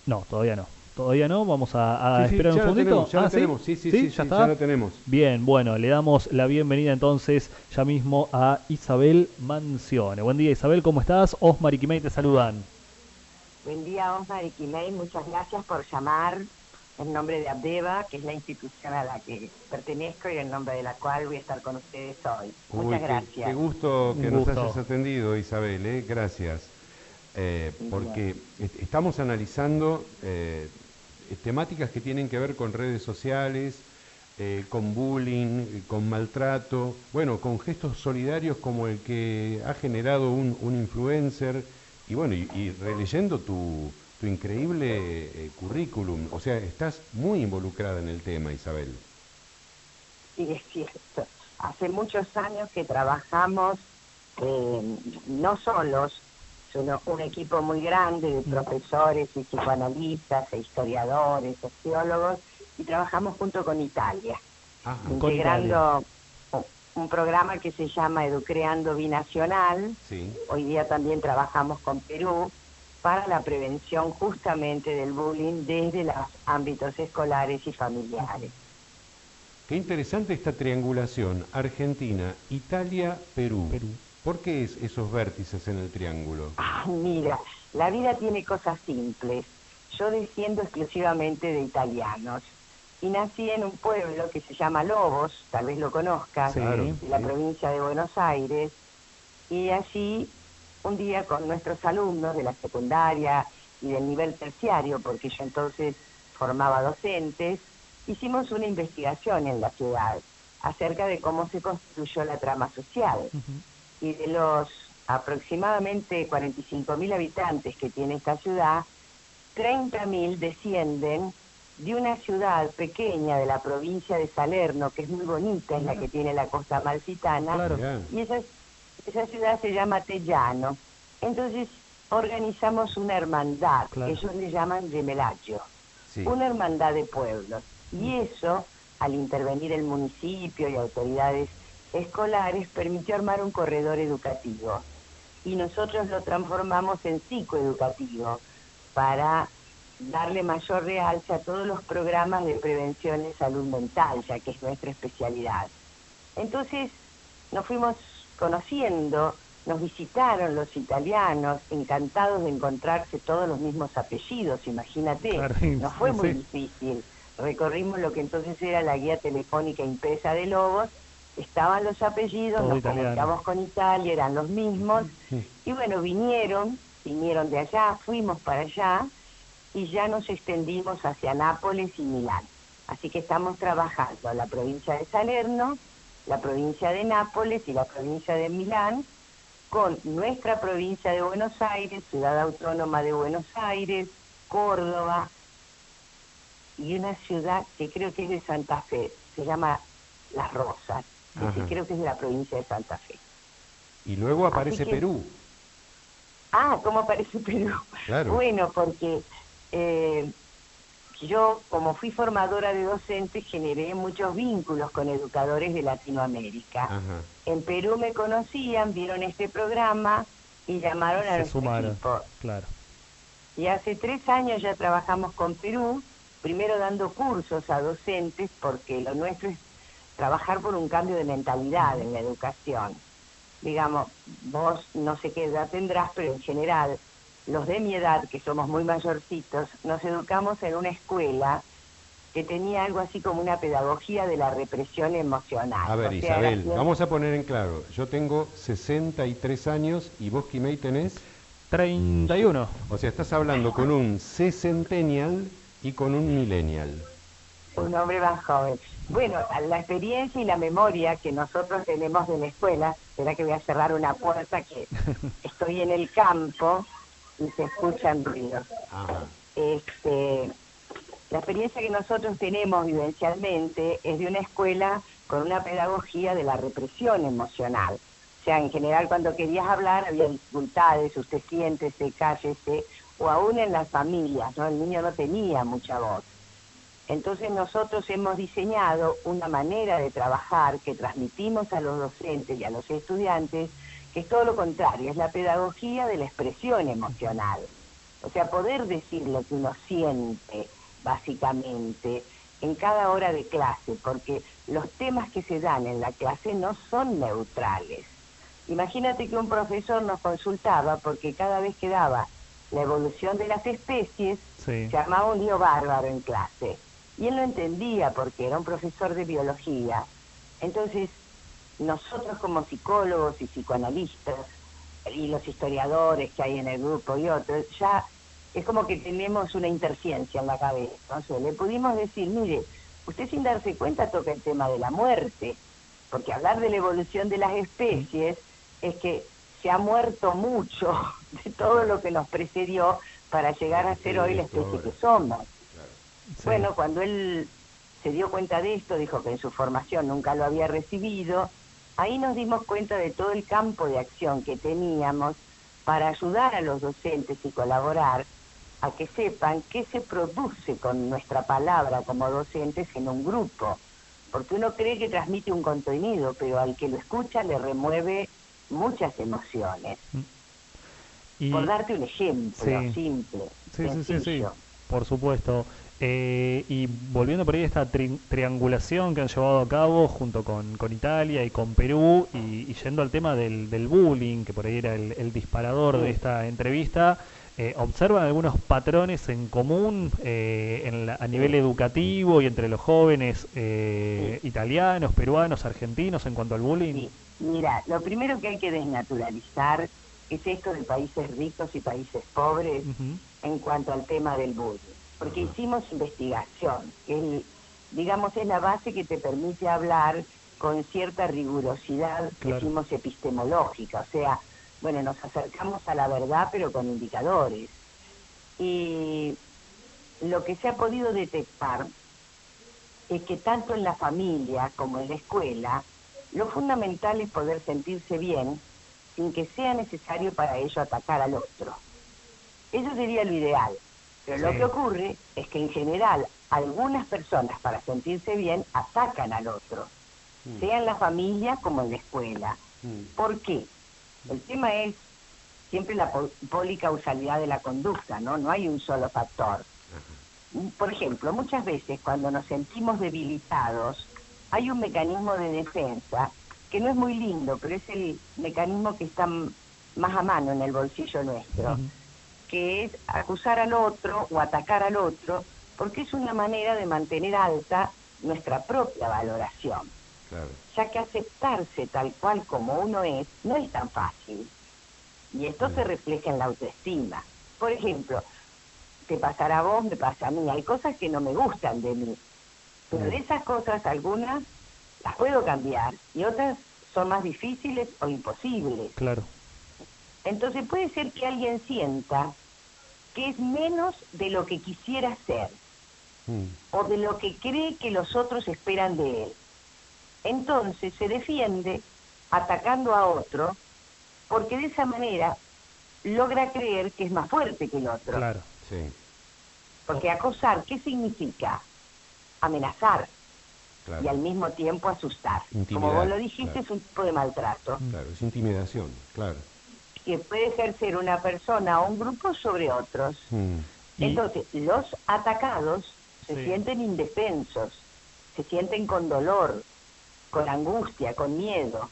No, todavía no. Todavía no, vamos a Sí, sí, esperar un ya lo segundito. tenemos, ya Ah, lo ¿sí? tenemos. Sí, sí, ¿Sí? sí, ¿Ya sí, ya está? lo tenemos. Bien, bueno, le damos la bienvenida entonces ya mismo a Isabel Mancione. Buen día Isabel, ¿cómo estás? Osmar y Kimei te saludan. Buen día, Osmar y Kimei. Muchas gracias por llamar en nombre de Abdeva, que es la institución a la que pertenezco y en nombre de la cual voy a estar con ustedes hoy. Uy, Muchas qué gracias. gusto Un que nos hayas gusto. atendido, Isabel, gracias. Bien. Porque estamos analizando temáticas que tienen que ver con redes sociales, con bullying, con maltrato, bueno, con gestos solidarios como el que ha generado un influencer, y bueno, y releyendo tu increíble currículum, o sea, estás muy involucrada en el tema, Isabel. Sí, es cierto. Hace muchos años que trabajamos no solos, sino un equipo muy grande de Mm. profesores y psicoanalistas e historiadores, sociólogos, y trabajamos junto con Italia, Ajá, Con Italia. integrando un programa que se llama Educreando Binacional. sí. Hoy día también trabajamos con Perú para la prevención justamente del bullying desde los ámbitos escolares y familiares. Qué interesante esta triangulación, Argentina, Italia, Perú. Perú. ¿Por qué esos vértices en el triángulo? Ah, mira, la vida tiene cosas simples. Yo desciendo exclusivamente de italianos y nací en un pueblo que se llama Lobos, tal vez lo conozcas, Claro, Sí. de la sí. provincia de Buenos Aires, y allí un día con nuestros alumnos de la secundaria y del nivel terciario, porque yo entonces formaba docentes, hicimos una investigación en la ciudad acerca de cómo se constituyó la trama social. Ujú. Y de los aproximadamente 45.000 habitantes que tiene esta ciudad, 30.000 descienden de una ciudad pequeña de la provincia de Salerno, que es muy bonita, es la Mira, que tiene la costa amalfitana, claro. Mirá, y esa ciudad se llama Tellano. Entonces organizamos una hermandad, Claro. ellos le llaman Gemelagio, sí. una hermandad de pueblos. Y eso, al intervenir el municipio y autoridades escolares, permitió armar un corredor educativo. Y nosotros lo transformamos en psicoeducativo para darle mayor realce a todos los programas de prevención en salud mental, ya que es nuestra especialidad. Entonces nos fuimos conociendo, nos visitaron los italianos, encantados de encontrarse todos los mismos apellidos, imagínate, Claro, no fue muy sí. difícil. Recorrimos lo que entonces era la guía telefónica impresa de Lobos, estaban los apellidos, Todo nos italiano. comunicamos con Italia, eran los mismos, y bueno, vinieron de allá, fuimos para allá, y ya nos extendimos hacia Nápoles y Milán. Así que estamos trabajando en la provincia de Salerno, la provincia de Nápoles y la provincia de Milán, con nuestra provincia de Buenos Aires, Ciudad Autónoma de Buenos Aires, Córdoba y una ciudad que creo que es de Santa Fe, se llama Las Rosas, Ajá. creo que es de la provincia de Santa Fe. Y luego Así aparece que, Perú, ¿cómo parece Perú? claro. Bueno, porque eh, yo, como fui formadora de docentes, generé muchos vínculos con educadores de Latinoamérica. Ajá. En Perú me conocían, vieron este programa y llamaron a Se nuestro sumaron. equipo. Claro. Y hace 3 años ya trabajamos con Perú, primero dando cursos a docentes, porque lo nuestro es trabajar por un cambio de mentalidad Ujú. en la educación. Digamos, vos no sé qué edad tendrás, pero en general, los de mi edad, que somos muy mayorcitos, nos educamos en una escuela que tenía algo así como una pedagogía de la represión A emocional. ver, O sea, la Isabel, vamos a poner en claro. Yo tengo 63 años y vos, Kimei, tenés. 31. O sea, estás hablando con un secentennial y con un millennial. un hombre más joven. Bueno, la experiencia y la memoria que nosotros tenemos de la escuela, será que voy a cerrar una puerta que estoy en el campo y se escuchan ruidos. Ajá. Este, la experiencia que nosotros tenemos vivencialmente es de una escuela con una pedagogía de la represión emocional. O sea, en general cuando querías hablar había dificultades, usted siéntese, cállese, o aún en las familias, ¿no? El niño no tenía mucha voz. Entonces nosotros hemos diseñado una manera de trabajar que transmitimos a los docentes y a los estudiantes, que es todo lo contrario, es la pedagogía de la expresión emocional. O sea, poder decir lo que uno siente, básicamente, en cada hora de clase, porque los temas que se dan en la clase no son neutrales. Imagínate que un profesor nos consultaba porque cada vez que daba la evolución de las especies, Sí. se armaba un lío bárbaro en clase. Y él lo entendía porque era un profesor de biología. Entonces, nosotros como psicólogos y psicoanalistas, y los historiadores que hay en el grupo y otros, ya es como que tenemos una interciencia en la cabeza. Entonces, le pudimos decir, mire, usted sin darse cuenta toca el tema de la muerte, porque hablar de la evolución de las especies es que se ha muerto mucho de todo lo que nos precedió para llegar a ser hoy la especie que somos. Sí. Bueno, cuando él se dio cuenta de esto, dijo que en su formación nunca lo había recibido, ahí nos dimos cuenta de todo el campo de acción que teníamos para ayudar a los docentes y colaborar a que sepan qué se produce con nuestra palabra como docentes en un grupo. Porque uno cree que transmite un contenido, pero al que lo escucha le remueve muchas emociones. Y, Por darte un ejemplo sí. simple, Sí, sí, sí, sí, sencillo. por supuesto. Y volviendo por ahí a esta triangulación que han llevado a cabo junto con Italia y con Perú, y yendo al tema del bullying, que por ahí era el disparador de esta entrevista, ¿observan algunos patrones en común a nivel educativo y entre los jóvenes italianos, peruanos, argentinos en cuanto al bullying? Sí. Mira, lo primero que hay que desnaturalizar es esto de países ricos y países pobres en cuanto al tema del bullying. Porque hicimos investigación, que digamos es la base que te permite hablar con cierta rigurosidad, Claro. decimos epistemológica, o sea, bueno, nos acercamos a la verdad pero con indicadores. Y lo que se ha podido detectar es que tanto en la familia como en la escuela, lo fundamental es poder sentirse bien sin que sea necesario para ello atacar al otro. Eso sería lo ideal. Pero lo que ocurre es que en general algunas personas para sentirse bien atacan al otro, sea en la familia como en la escuela. ¿Por qué? El tema es siempre la policausalidad de la conducta, ¿no? No hay un solo factor. Por ejemplo, muchas veces cuando nos sentimos debilitados, hay un mecanismo de defensa que no es muy lindo, pero es el mecanismo que está más a mano en el bolsillo nuestro, que es acusar al otro o atacar al otro, porque es una manera de mantener alta nuestra propia valoración. Claro. Ya que aceptarse tal cual como uno es no es tan fácil. Y esto se refleja en la autoestima. Por ejemplo, te pasará a vos, me pasa a mí. Hay cosas que no me gustan de mí. Pero de esas cosas algunas las puedo cambiar y otras son más difíciles o imposibles. Claro. Entonces puede ser que alguien sienta que es menos de lo que quisiera ser o de lo que cree que los otros esperan de él. Entonces se defiende atacando a otro porque de esa manera logra creer que es más fuerte que el otro. Claro. Sí. Porque acosar, ¿qué significa? Amenazar. Claro. Y al mismo tiempo asustar. Intimidar, Como vos lo dijiste, claro. es un tipo de maltrato. Claro, es intimidación, claro. Que puede ejercer una persona o un grupo sobre otros. Y- Entonces, los atacados se sienten indefensos, se sienten con dolor, con angustia, con miedo,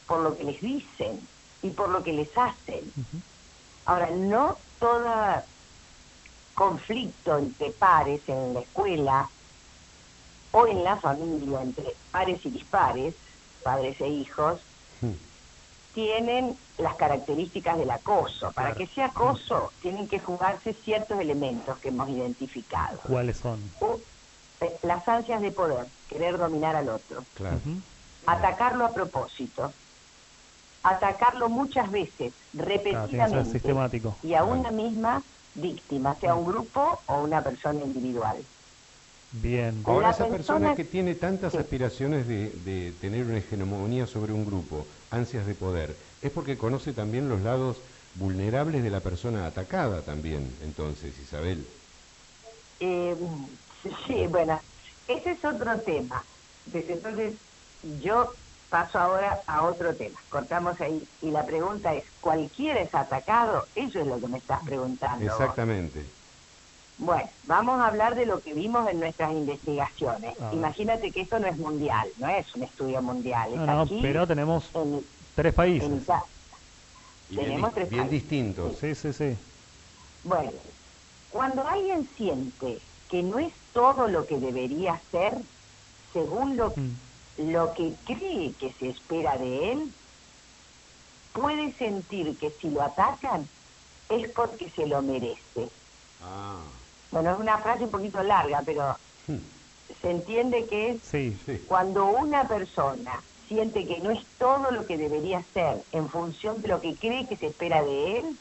por lo que les dicen y por lo que les hacen. Ahora, no todo conflicto entre pares en la escuela o en la familia, entre pares y dispares, padres e hijos, tienen las características del acoso. Para que sea acoso, tienen que jugarse ciertos elementos que hemos identificado. ¿Cuáles son? Las ansias de poder, querer dominar al otro. Claro. Atacarlo a propósito. Atacarlo muchas veces, Claro, tiene que ser repetidamente, sistemático. y a una misma víctima, sea un grupo o una persona individual. Bien. Ahora, La esa persona persona que tiene tantas sí. aspiraciones de tener una hegemonía sobre un grupo, ansias de poder, es porque conoce también los lados vulnerables de la persona atacada también, entonces, Isabel. Sí, bueno, ese es otro tema. Entonces, yo paso ahora a otro tema. Cortamos ahí. Y la pregunta es, ¿cualquiera es atacado? Eso es lo que me estás preguntando. Exactamente. Bueno, vamos a hablar de lo que vimos en nuestras investigaciones. A ver. Imagínate que esto no es mundial, no es un estudio mundial. Es No, aquí, pero tenemos en, 3 países. en Ita- Y Tenemos tres bien países. distintos. Sí, sí, sí. Bueno, cuando alguien siente que no es todo lo que debería ser, según lo que cree que se espera de él, puede sentir que si lo atacan es porque se lo merece. Ah, Bueno, es una frase un poquito larga, pero se entiende que es Sí, sí. cuando una persona siente que no es todo lo que debería ser en función de lo que cree que se espera de él,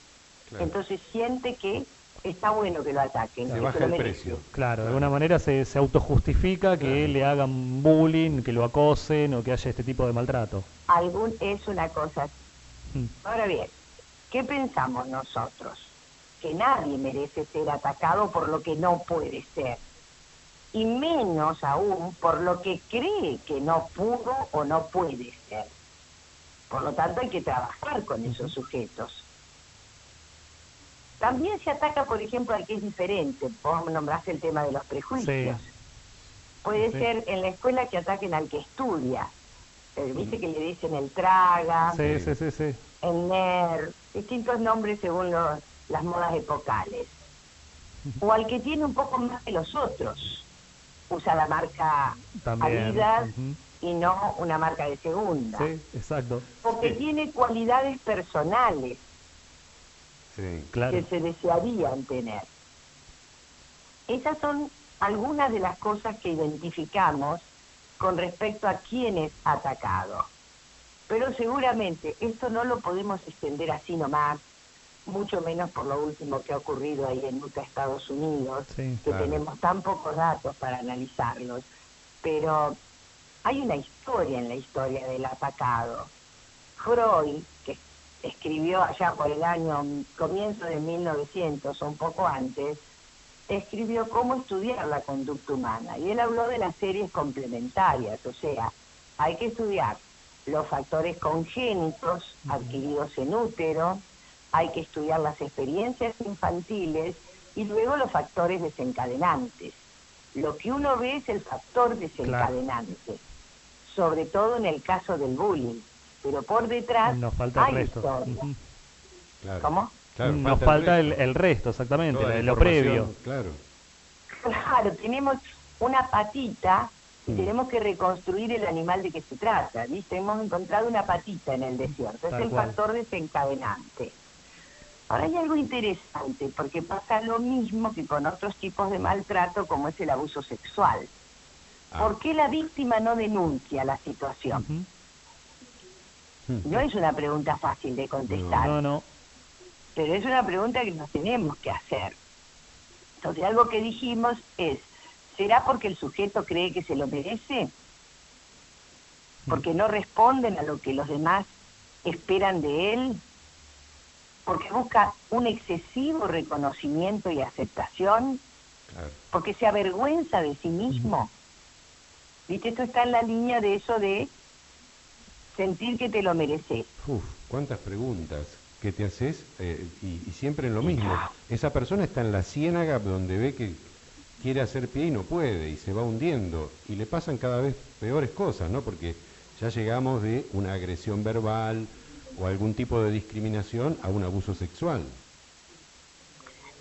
Claro. entonces siente que está bueno que lo ataquen, Se que baja se lo el merece. precio. claro, de alguna manera se autojustifica que Claro. le hagan bullying, que lo acosen o que haya este tipo de maltrato. Es una cosa. Mm. Ahora bien, ¿qué pensamos nosotros? Que nadie merece ser atacado por lo que no puede ser, y menos aún por lo que cree que no pudo o no puede ser. Por lo tanto, hay que trabajar con esos sujetos. También se ataca, por ejemplo, al que es diferente. Vos nombraste el tema de los prejuicios. Sí. Puede Sí. ser en la escuela que ataquen al que estudia. Viste que le dicen el traga, Sí, sí, sí, sí. el nerd, distintos nombres según las modas epocales. O al que tiene un poco más que los otros. Usa la marca También. Adidas Ujú. y no una marca de segunda. Sí, exacto. O que Sí. tiene cualidades personales Sí. Claro. que se desearían tener. Esas son algunas de las cosas que identificamos con respecto a quién es atacado. Pero seguramente esto no lo podemos extender así nomás, mucho menos por lo último que ha ocurrido ahí en Utah, Estados Unidos, Sí. que Claro. tenemos tan pocos datos para analizarlos. Pero hay una historia en la historia del atacado. Freud, que escribió allá por el año comienzo de 1900 o un poco antes, escribió cómo estudiar la conducta humana. Y él habló de las series complementarias, o sea, hay que estudiar los factores congénitos adquiridos en útero, hay que estudiar las experiencias infantiles y luego los factores desencadenantes. Lo que uno ve es el factor desencadenante, sobre todo en el caso del bullying, pero por detrás Nos falta el hay resto. historia. Ujú. Claro. ¿Cómo? Claro, Nos falta el resto, exactamente, Toda la lo información, previo. Claro. Claro, tenemos una patita y Mm. tenemos que reconstruir el animal de que se trata, ¿viste? Hemos encontrado una patita en el desierto, es Tal el cual. factor desencadenante. Ahora hay algo interesante, porque pasa lo mismo que con otros tipos de maltrato, como es el abuso sexual. Ah. ¿Por qué la víctima no denuncia la situación? Ujú. Mm. No es una pregunta fácil de contestar, No, no. pero es una pregunta que nos tenemos que hacer. Entonces, algo que dijimos es, ¿será porque el sujeto cree que se lo merece? ¿Porque no responden a lo que los demás esperan de él? ¿Porque busca un excesivo reconocimiento y aceptación? Claro. ¿Porque se avergüenza de sí mismo? ¿Viste? Esto está en la línea de eso de sentir que te lo mereces. Uf, cuántas preguntas que te haces y siempre en lo mismo. Esa persona está en la ciénaga donde ve que quiere hacer pie y no puede y se va hundiendo y le pasan cada vez peores cosas, ¿no? Porque ya llegamos de una agresión verbal o algún tipo de discriminación a un abuso sexual.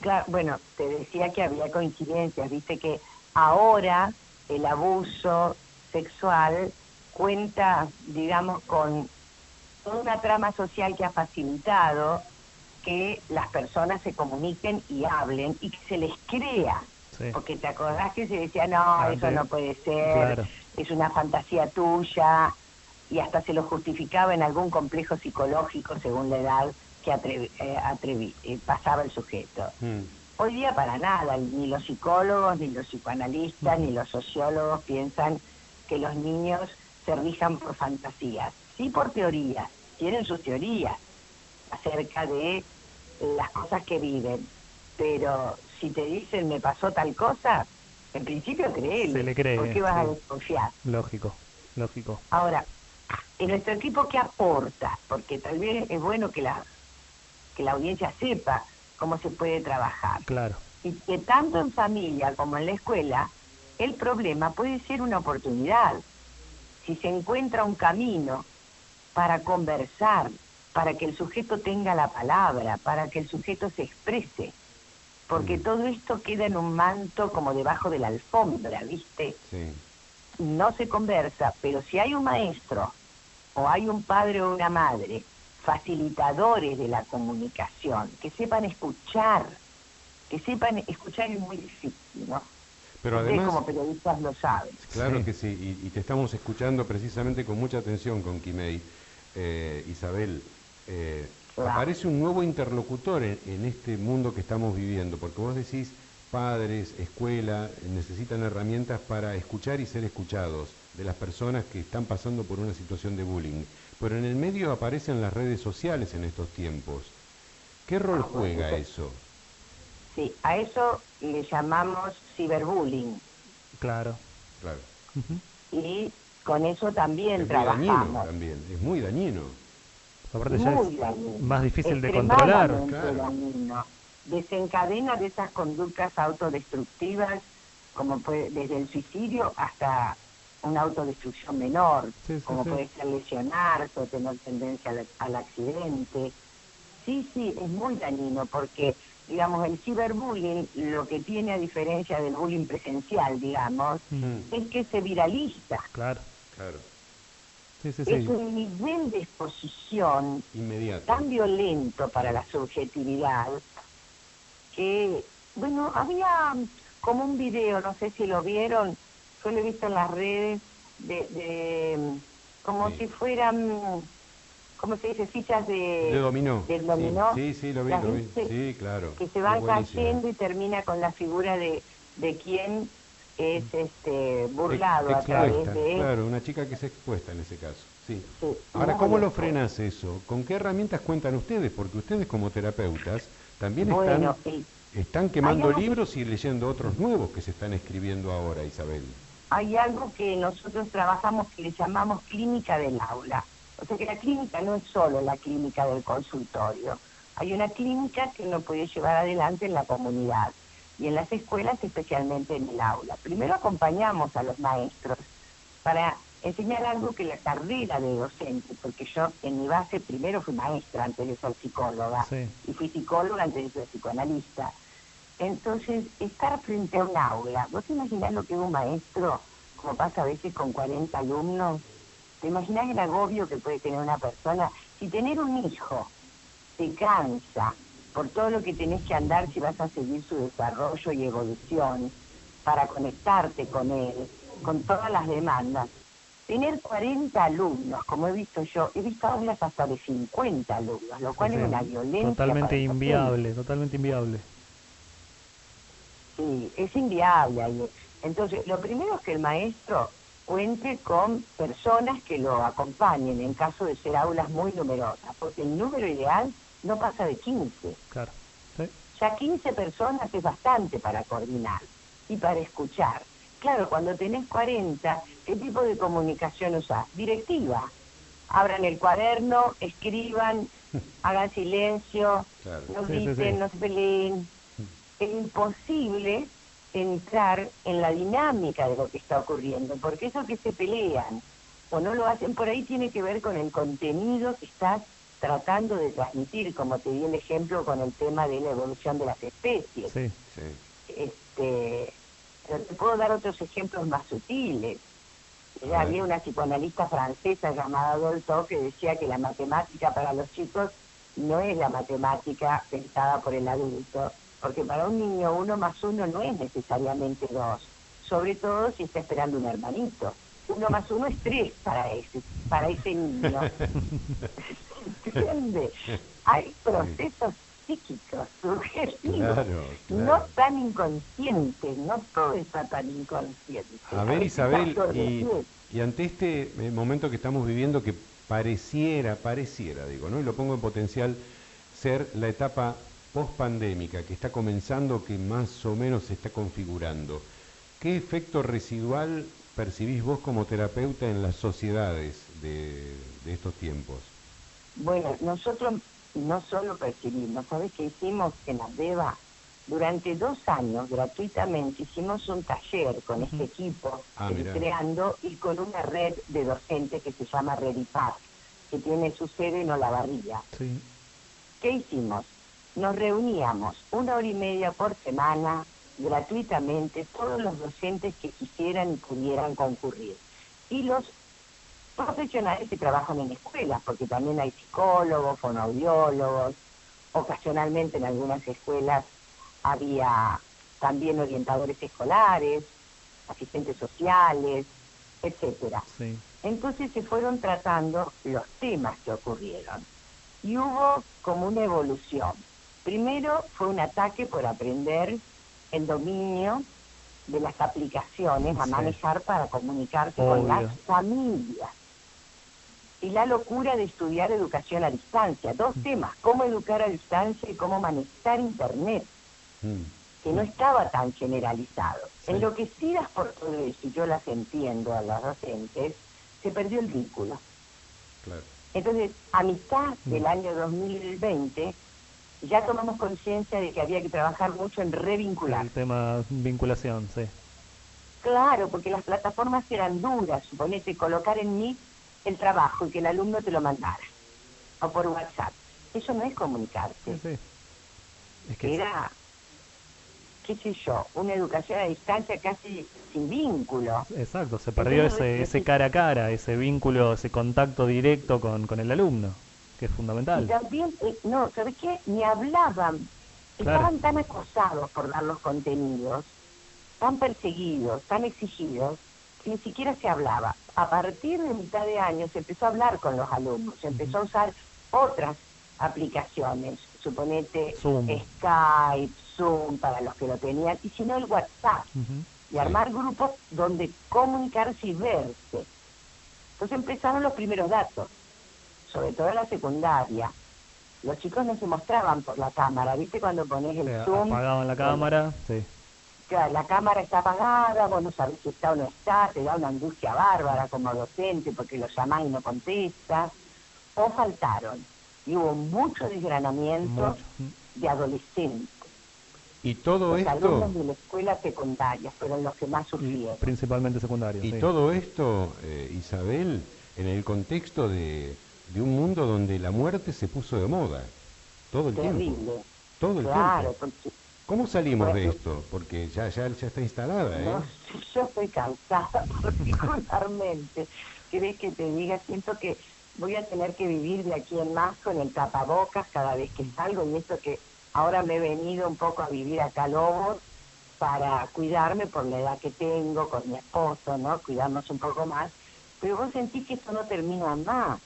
Claro, bueno, te decía que había coincidencias, viste que ahora el abuso sexual cuenta, digamos, con toda una trama social que ha facilitado que las personas se comuniquen y hablen y que se les crea. Sí. Porque te acordás que se decía, no, eso no puede ser, Claro. es una fantasía tuya, y hasta se lo justificaba en algún complejo psicológico según la edad que pasaba el sujeto. Mm. Hoy día para nada, ni los psicólogos, ni los psicoanalistas, ni los sociólogos piensan que los niños se rijan por fantasías, sí por teorías, tienen sus teorías acerca de las cosas que viven, pero si te dicen me pasó tal cosa, en principio créele, Se le cree, ¿por qué vas a sí. desconfiar? Lógico, lógico. Ahora, ¿Y nuestro equipo qué aporta? Porque tal vez es bueno que la audiencia sepa cómo se puede trabajar. Claro. Y que tanto en familia como en la escuela, el problema puede ser una oportunidad. Si se encuentra un camino para conversar, para que el sujeto tenga la palabra, para que el sujeto se exprese, porque todo esto queda en un manto como debajo de la alfombra, ¿viste? Sí. No se conversa, pero si hay un maestro o hay un padre o una madre, facilitadores de la comunicación, que sepan escuchar es muy difícil, ¿no? Pero Ustedes además, como periodistas lo saben. claro Sí. que sí, y te estamos escuchando precisamente con mucha atención con Quimei. Isabel, Claro. aparece un nuevo interlocutor en este mundo que estamos viviendo, porque vos decís, padres, escuela, necesitan herramientas para escuchar y ser escuchados de las personas que están pasando por una situación de bullying. Pero en el medio aparecen las redes sociales en estos tiempos. ¿Qué rol juega eso? Sí, a eso le llamamos ciberbullying Claro. Claro. Ujú. y con eso también Es muy dañino trabajamos. también, es muy dañino. Aparte ya Muy es dañino, más difícil de controlar. extremadamente Claro. dañino. Desencadena de esas conductas autodestructivas, como puede, desde el suicidio hasta una autodestrucción menor, Sí, sí, como sí. puede ser lesionarse o tener tendencia al accidente. Sí, es muy dañino porque, digamos, el ciberbullying lo que tiene a diferencia del bullying presencial, digamos, es que se viraliza. Claro. Claro, Sí, sí, Es sí. un nivel de exposición inmediato. tan violento para la subjetividad que, bueno, había como un video, no sé si lo vieron, yo lo he visto en las redes, como Sí. si fueran, ¿cómo se dice? Fichas De dominó. del dominó. Sí, lo vi, ¿Las lo vi. viste? Sí, claro. Que se Es van buenísimo. cayendo y termina con la figura de quién es burlado a través Expuesta, de claro, una chica que se expuesta en ese caso. Sí. Sí, Ahora, muy ¿cómo lo expuesta. frenas eso? ¿Con qué herramientas cuentan ustedes? Porque ustedes como terapeutas también Bueno, están quemando hay algo que- libros y leyendo otros nuevos que se están escribiendo ahora, Isabel. hay algo que nosotros trabajamos que le llamamos clínica del aula. O sea que la clínica no es solo la clínica del consultorio. Hay una clínica que uno puede llevar adelante en la comunidad y en las escuelas, especialmente en el aula. Primero acompañamos a los maestros para enseñar algo que la carrera de docente, porque yo en mi base primero fui maestra antes de ser psicóloga, Sí. y fui psicóloga antes de ser psicoanalista. Entonces, estar frente a un aula, ¿vos te imaginás lo que es un maestro, como pasa a veces con 40 alumnos? ¿Te imaginás el agobio que puede tener una persona? Si tener un hijo te cansa por todo lo que tenés que andar si vas a seguir su desarrollo y evolución, para conectarte con él, con todas las demandas. Tener 40 alumnos, como he visto yo, he visto aulas hasta de 50 alumnos, lo cual Sí, es sí. una violencia. Totalmente para el docente. inviable, totalmente inviable. Sí, es inviable ahí. Entonces, lo primero es que el maestro cuente con personas que lo acompañen en caso de ser aulas muy numerosas, porque el número ideal no pasa de 15. Claro. Sí. Ya 15 personas es bastante para coordinar y para escuchar. Claro, cuando tenés 40, ¿qué tipo de comunicación usás? Directiva. Abran el cuaderno, escriban, hagan silencio, Claro. no Sí, sí, griten, sí. no se peleen. Es imposible entrar en la dinámica de lo que está ocurriendo, porque eso que se pelean o no lo hacen por ahí tiene que ver con el contenido que estás tratando de transmitir, como te di el ejemplo con el tema de la evolución de las especies. Sí. Sí. Pero te puedo dar otros ejemplos más sutiles. A Había ver. una psicoanalista francesa llamada Dolto que decía que la matemática para los chicos no es la matemática pensada por el adulto, porque para un niño 1 más 1 no es necesariamente 2, sobre todo si está esperando un hermanito. 1 más 1 es 3 para ese niño. ¿Entiende? Hay procesos psíquicos, subjetivos, Claro, no claro. tan inconscientes, no todo está tan inconsciente. A ver, Isabel, Está todo y ante este momento que estamos viviendo que pareciera, digo, ¿no? Y lo pongo en potencial, ser la etapa post-pandémica que está comenzando, que más o menos se está configurando. ¿Qué efecto residual percibís vos como terapeuta en las sociedades de estos tiempos? Bueno, nosotros no solo percibimos, ¿sabes qué hicimos en ADEVA? Durante 2 años, gratuitamente, hicimos un taller con este equipo, Mirá. creando, y con una red de docentes que se llama Red y Paz, que tiene su sede en Olavarría. Sí. ¿Qué hicimos? Nos reuníamos 1 hora y media por semana, gratuitamente, todos los docentes que quisieran y pudieran concurrir. Y los profesionales que trabajan en escuelas, porque también hay psicólogos, fonoaudiólogos, ocasionalmente en algunas escuelas había también orientadores escolares, asistentes sociales, etcétera. Sí. Entonces se fueron tratando los temas que ocurrieron y hubo como una evolución. Primero fue un ataque por aprender el dominio de las aplicaciones a manejar para comunicarse con las familias. Y la locura de estudiar educación a distancia. 2 temas, cómo educar a distancia y cómo manejar Internet, que no estaba tan generalizado. Sí. Enloquecidas por todo eso, y yo las entiendo a las docentes, se perdió el vínculo. Claro. Entonces, a mitad del año 2020, ya tomamos conciencia de que había que trabajar mucho en revincular. El tema vinculación, sí. Claro, porque las plataformas eran duras. Suponete colocar en Meet el trabajo y que el alumno te lo mandara, o por WhatsApp. Eso no es comunicarse. Sí, sí. Es que Era, qué sé yo, una educación a distancia casi sin vínculo. exacto, se perdió ese cara a cara, ese vínculo, ese contacto directo con el alumno, que es Y fundamental. también, no, ¿sabes qué? Ni hablaban. Claro. Estaban tan acosados por dar los contenidos, tan perseguidos, tan exigidos, que ni siquiera se hablaba. A partir de mitad de año se empezó a hablar con los alumnos, se empezó a usar otras aplicaciones, suponete Zoom. Skype, Zoom, para los que lo tenían, y si no el WhatsApp, y armar grupos donde comunicarse y verse. Entonces empezaron los primeros datos, sobre todo en la secundaria. Los chicos no se mostraban por la cámara, ¿viste? Cuando pones el Zoom, apagaban la cámara, sí. claro, la cámara está apagada, vos no sabés si está o no está, te da una angustia bárbara como docente porque lo llamás y no contesta, o faltaron. Y hubo mucho desgranamiento de adolescentes. Y todo Los esto... alumnos de la escuela secundaria fueron los que más sufrieron. Principalmente secundario. Y sí. todo esto, Isabel, en el contexto de un mundo donde la muerte se puso de moda. Todo el Terrible. tiempo. Todo el Claro, tiempo. porque ¿Cómo salimos de esto? Porque ya está instalada, ¿eh? no, yo estoy cansada particularmente. ¿Querés que te diga? Siento que voy a tener que vivir de aquí en más con el tapabocas cada vez que salgo, y esto que ahora me he venido un poco a vivir acá a Lobos para cuidarme por la edad que tengo, con mi esposo, ¿no? Cuidarnos un poco más. Pero vos sentís que esto no termina más.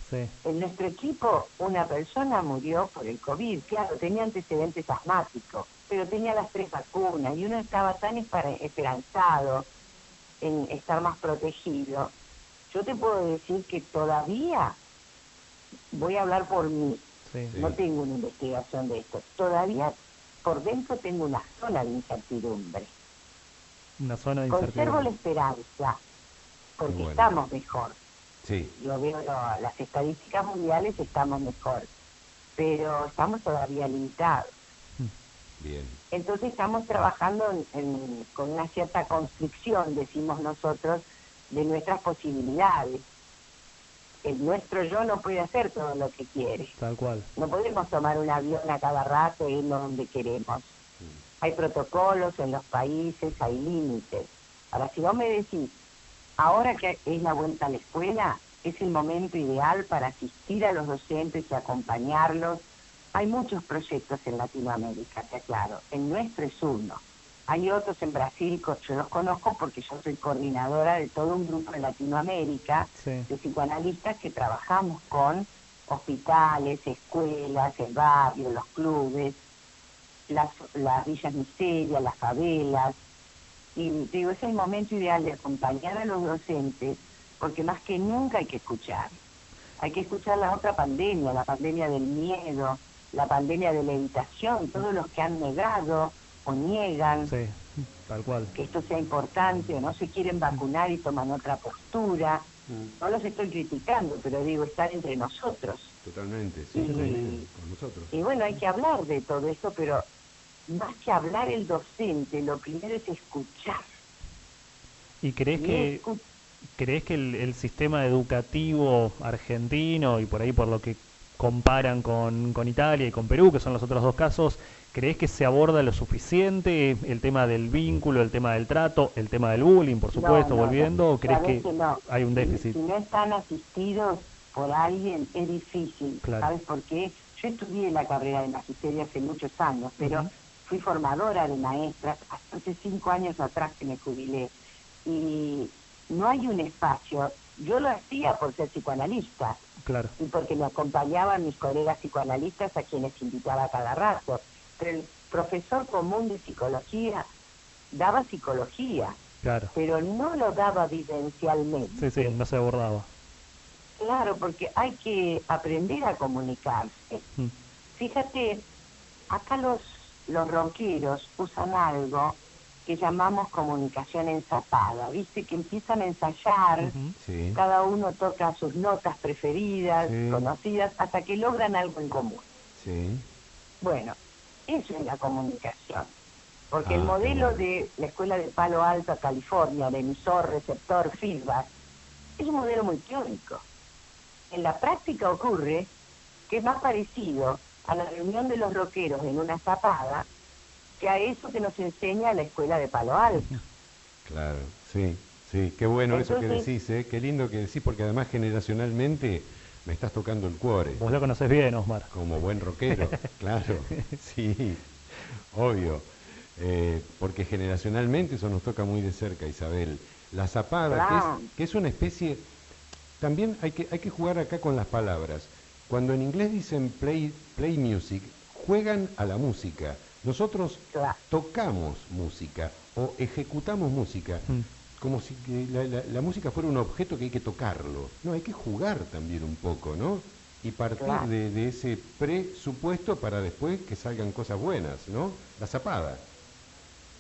Sí. En nuestro equipo una persona murió por el COVID, claro, tenía antecedentes asmáticos, pero tenía las 3 vacunas y uno estaba tan esperanzado en estar más protegido. Yo te puedo decir que todavía, voy a hablar por mí, Sí. no tengo una investigación de esto, todavía por dentro tengo una zona de incertidumbre. Una zona de Conservo la incertidumbre. esperanza, porque Bueno. estamos mejor. Sí. Yo veo las estadísticas mundiales, estamos mejor, pero estamos todavía limitados. Bien. Entonces estamos trabajando con una cierta constricción, decimos nosotros, de nuestras posibilidades. El nuestro yo no puede hacer todo lo que quiere. Tal cual. No podemos tomar un avión a cada rato e irnos donde queremos. Hay protocolos en los países, hay límites. Ahora, si vos me decís, ahora que es la vuelta a la escuela, es el momento ideal para asistir a los docentes y acompañarlos. Hay muchos proyectos en Latinoamérica, te aclaro. El nuestro es uno. Hay otros en Brasil, yo los conozco porque yo soy coordinadora de todo un grupo en Latinoamérica Sí. de psicoanalistas que trabajamos con hospitales, escuelas, el barrio, los clubes, las villas miserias, las favelas. Y digo, es el momento ideal de acompañar a los docentes, porque más que nunca hay que escuchar. Hay que escuchar la otra pandemia, la pandemia del miedo, la pandemia de la evitación, todos los que han negado o niegan. Sí. Tal cual. que esto sea importante, o no se quieren vacunar y toman otra postura. No los estoy criticando, pero digo, están entre nosotros. Totalmente, sí, Y- sí, con nosotros. Y bueno, hay que hablar de todo esto, pero más que hablar el docente, lo primero es escuchar. ¿Y crees Y que escu- crees que el sistema educativo argentino, y por ahí por lo que comparan con Italia y con Perú, que son los otros dos casos, crees que se aborda lo suficiente el tema del vínculo, el tema del trato, el tema del bullying, por supuesto, no, volviendo, o crees sabés que no. hay un déficit? Si no están asistidos por alguien, es difícil. Claro. ¿Sabes por qué? Yo estudié la carrera de magisterio hace muchos años, pero Ujú. fui formadora de maestras hace 5 años atrás que me jubilé. Y no hay un espacio. Yo lo hacía por ser psicoanalista Claro, y porque me acompañaban mis colegas psicoanalistas a quienes invitaba cada rato. Pero el profesor común de psicología daba psicología, claro. pero no lo daba vivencialmente. Sí, sí, no se abordaba. Claro, porque hay que aprender a comunicarse. Mm. Fíjate, acá los rockeros usan algo que llamamos comunicación ensapada, ¿viste? Que empiezan a ensayar, Ujú. Sí, cada uno toca sus notas preferidas, Sí. conocidas, hasta que logran algo en común. sí. Bueno, eso es la comunicación. Porque el Ah, qué modelo bueno. de la Escuela de Palo Alto, California, de emisor, receptor, feedback, es un modelo muy teórico. En la práctica ocurre que es más parecido a la reunión de los rockeros en una zapada que a eso que nos enseña la Escuela de Palo Alto. Claro, sí, sí, qué bueno eso que Entonces- decís, ¿eh? Qué lindo que decís, porque además generacionalmente me estás tocando el cuore, Vos lo conocés bien, Osmar. como buen rockero, claro, sí, obvio, porque generacionalmente eso nos toca muy de cerca, Isabel. La zapada, Claro. que es una especie, también hay que jugar acá con las palabras. Cuando en inglés dicen play music, juegan a la música. Nosotros Claro. tocamos música o ejecutamos música Mm. como si que la música fuera un objeto que hay que tocarlo. No, hay que jugar también un poco, ¿no? Y partir Claro. de ese presupuesto para después que salgan cosas buenas, ¿no? La zapada.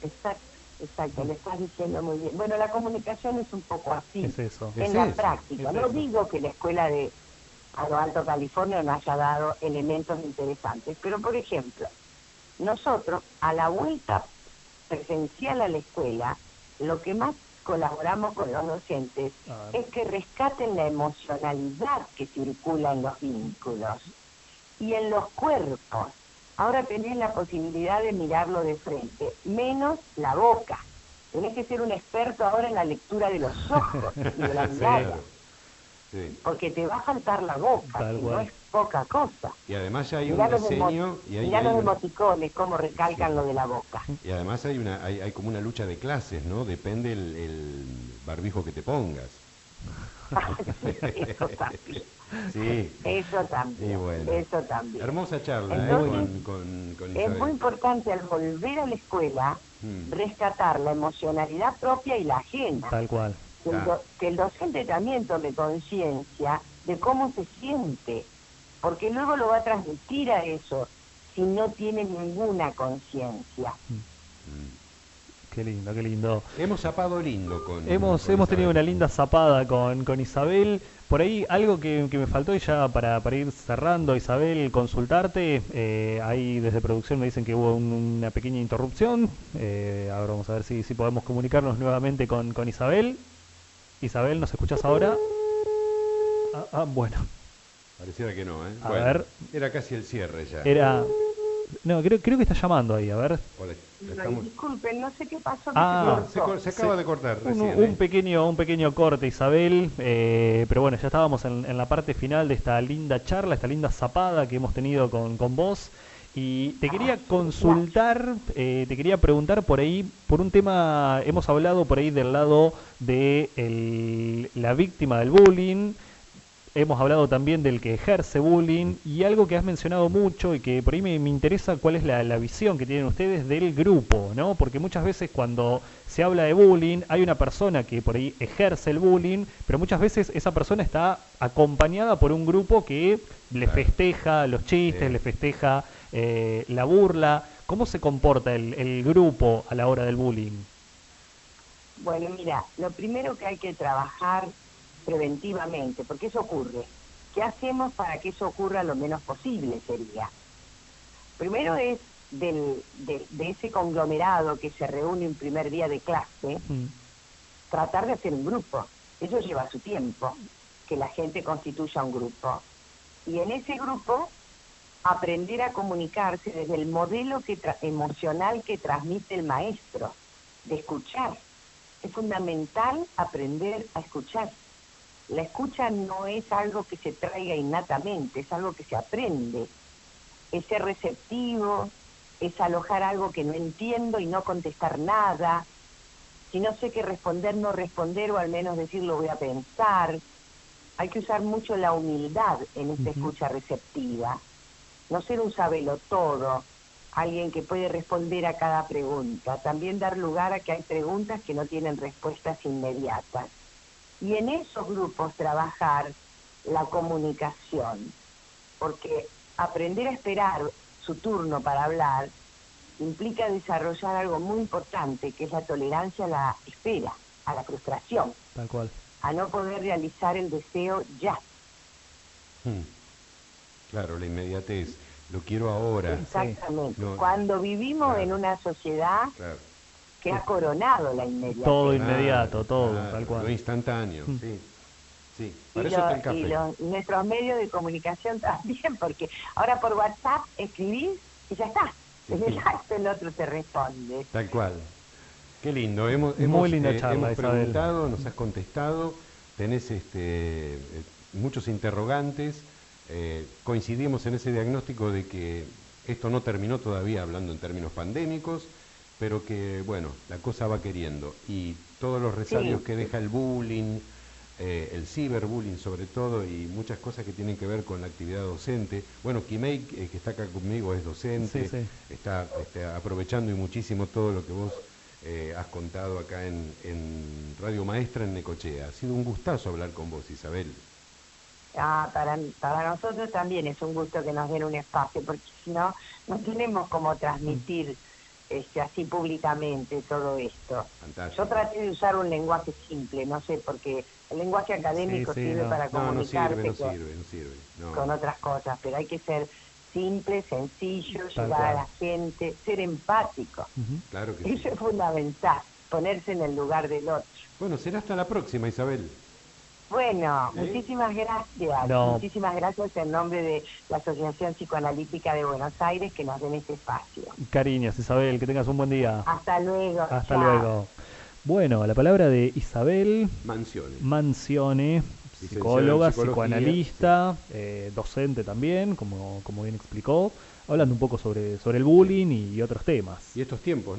Exacto, exacto, le estás diciendo muy bien. Bueno, la comunicación es un poco así, Es eso. en Es la eso, práctica. es No eso. digo que la escuela de Palo Alto, California, no haya dado elementos interesantes, pero por ejemplo, nosotros a la vuelta presencial a la escuela, lo que más colaboramos con los docentes Ah. es que rescaten la emocionalidad que circula en los vínculos y en los cuerpos. Ahora tenés la posibilidad de mirarlo de frente, menos la boca. Tenés que ser un experto ahora en la lectura de los ojos y de la mirada, Sí. porque te va a faltar la boca, Tal que no cual. es poca cosa. Y además ya hay un Mirá los, diseño y hay, mirá hay los una- emoticones, cómo recalcan Sí. lo de la boca. y además hay como una lucha de clases, ¿no? Depende el barbijo que te pongas. Eso también. Sí. Eso también. Y bueno. Eso también. Hermosa charla Entonces, con Es Isabel. muy importante al volver a la escuela Mm. rescatar la emocionalidad propia y la ajena. Tal cual. Que el docente también tome conciencia de cómo se siente, porque luego lo va a transmitir a eso si no tiene ninguna conciencia. Qué lindo, qué lindo. Hemos zapado lindo con Hemos con tenido Isabel. una linda zapada con Isabel. Por ahí algo que me faltó y ya para ir cerrando, Isabel, consultarte. Ahí desde producción me dicen que hubo una pequeña interrupción. Ahora vamos a ver si podemos comunicarnos nuevamente con Isabel. Isabel, ¿nos escuchás ahora? Bueno, Pareciera que no, ¿eh? A ver. Era casi el cierre ya. era... No, creo que está llamando ahí, a ver. Hola, Ay, estamos- disculpen, no sé qué pasó. que Ah, se cortó. se acaba de cortar Un, recién. un pequeño corte, Isabel, pero bueno, ya estábamos en la parte final de esta linda charla, esta linda zapada que hemos tenido con vos. Y te quería consultar, te quería preguntar por ahí, por un tema, hemos hablado por ahí del lado de la víctima del bullying. Hemos hablado también del que ejerce bullying y algo que has mencionado mucho y que por ahí me interesa cuál es la visión que tienen ustedes del grupo, ¿no? Porque muchas veces cuando se habla de bullying hay una persona que por ahí ejerce el bullying, pero muchas veces esa persona está acompañada por un grupo que le Claro. festeja los chistes, Sí. le festeja la burla. ¿Cómo se comporta el grupo a la hora del bullying? Bueno, mira, lo primero que hay que trabajar preventivamente, porque eso ocurre. ¿Qué hacemos para que eso ocurra lo menos posible? Sería. Primero es de ese conglomerado que se reúne un primer día de clase, Mm. tratar de hacer un grupo. Eso lleva su tiempo, que la gente constituya un grupo. Y en ese grupo aprender a comunicarse desde el modelo emocional que transmite el maestro, de escuchar. Es fundamental aprender a escuchar. La escucha no es algo que se traiga innatamente, es algo que se aprende. Es ser receptivo, es alojar algo que no entiendo y no contestar nada. Si no sé qué responder, no responder, o al menos decir lo voy a pensar. Hay que usar mucho la humildad en esta escucha receptiva. No ser un sabelotodo, alguien que puede responder a cada pregunta. También dar lugar a que hay preguntas que no tienen respuestas inmediatas. Y en esos grupos trabajar la comunicación, porque aprender a esperar su turno para hablar implica desarrollar algo muy importante, que es la tolerancia a la espera, a la frustración, Tal cual. a no poder realizar el deseo ya. Mm. Claro, la inmediatez. Lo quiero ahora. Exactamente. No, Cuando vivimos claro. en una sociedad Claro. que ha coronado la inmediatez. Todo inmediato, todo, Claro, tal cual. lo instantáneo, Mm. sí. Sí, Y, para eso está el café. nuestros medios de comunicación también, porque ahora por WhatsApp escribís y ya está. Sí, En sí. el acto el otro te responde. Tal cual. Qué lindo. Muy linda charla, hemos Isabel. preguntado, nos has contestado, tenés muchos interrogantes. Coincidimos en ese diagnóstico de que esto no terminó todavía hablando en términos pandémicos, pero que, bueno, la cosa va queriendo. Y todos los resabios Sí. que deja el bullying, el ciberbullying sobre todo, y muchas cosas que tienen que ver con la actividad docente. Bueno, Kimei, que está acá conmigo, es docente, Sí, sí. está aprovechando y muchísimo todo lo que vos has contado acá en Radio Maestra en Necochea. Ha sido un gustazo hablar con vos, Isabel. Para nosotros también es un gusto que nos den un espacio, porque si no, no tenemos cómo transmitir así públicamente todo esto. Fantástico. Yo traté de usar un lenguaje simple, no sé, porque el lenguaje académico Sí, sirve no. para No comunicarse sirve, no sirve. No. con otras cosas, pero hay que ser simple, sencillo, Tal llegar a cual. la gente, ser empático. Ujú. Claro que sí. Eso es fundamental, ponerse en el lugar del otro. Bueno, será hasta la próxima, Isabel. Bueno, ¿Sí? muchísimas gracias. No. Muchísimas gracias en nombre de la Asociación Psicoanalítica de Buenos Aires que nos den este espacio. Cariños, Isabel, que tengas un buen día. Hasta luego. Hasta Chao. luego. Bueno, la palabra de Isabel Mansiones. Mancione, Licenciada en psicóloga, psicología, psicoanalista, docente también, como bien explicó, hablando un poco sobre el bullying y otros temas. Y estos tiempos, ¿no?